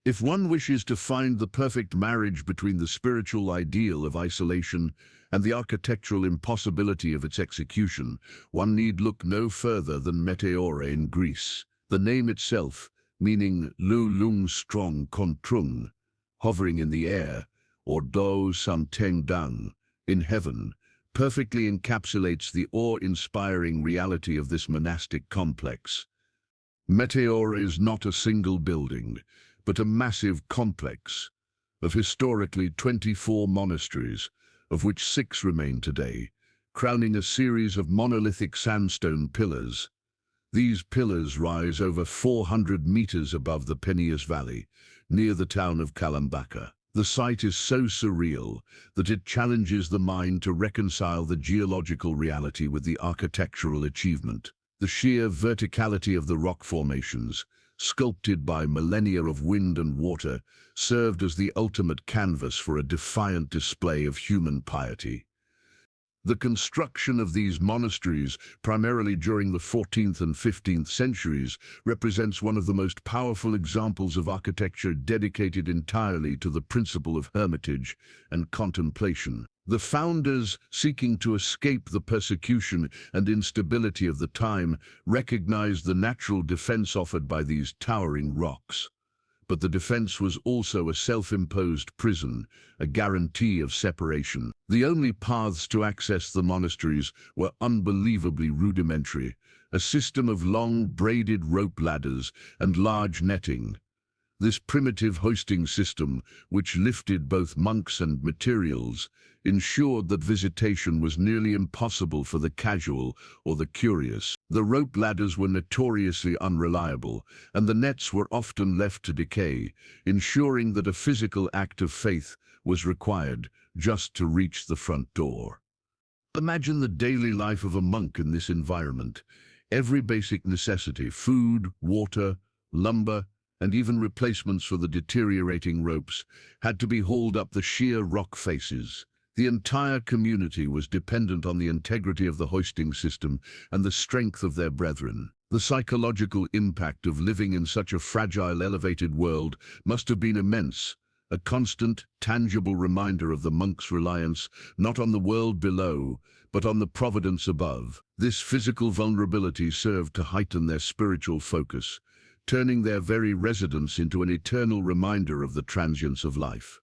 If one wishes to find the perfect marriage between the spiritual ideal of isolation and the architectural impossibility of its execution, one need look no further than Meteora in Greece. The name itself, meaning Lu Lung Strong Kontrung, hovering in the air, or Do Sun Teng Dang, in heaven, perfectly encapsulates the awe-inspiring reality of this monastic complex. Meteora is not a single building, but a massive complex of historically 24 monasteries, of which 6 remain today, crowning a series of monolithic sandstone pillars. These pillars rise over 400 meters above the Peneus Valley, near the town of Kalambaka. The site is so surreal that it challenges the mind to reconcile the geological reality with the architectural achievement. The sheer verticality of the rock formations, sculpted by millennia of wind and water, served as the ultimate canvas for a defiant display of human piety. The construction of these monasteries, primarily during the 14th and 15th centuries, represents one of the most powerful examples of architecture dedicated entirely to the principle of hermitage and contemplation. The founders, seeking to escape the persecution and instability of the time, recognized the natural defense offered by these towering rocks. But the defense was also a self-imposed prison, a guarantee of separation. The only paths to access the monasteries were unbelievably rudimentary, a system of long braided rope ladders and large netting. This primitive hoisting system, which lifted both monks and materials, ensured that visitation was nearly impossible for the casual or the curious. The rope ladders were notoriously unreliable, and the nets were often left to decay, ensuring that a physical act of faith was required just to reach the front door. Imagine the daily life of a monk in this environment. Every basic necessity, food, water, lumber, and even replacements for the deteriorating ropes, had to be hauled up the sheer rock faces. The entire community was dependent on the integrity of the hoisting system and the strength of their brethren. The psychological impact of living in such a fragile, elevated world must have been immense, a constant, tangible reminder of the monks' reliance not on the world below, but on the providence above. This physical vulnerability served to heighten their spiritual focus, turning their very residence into an eternal reminder of the transience of life.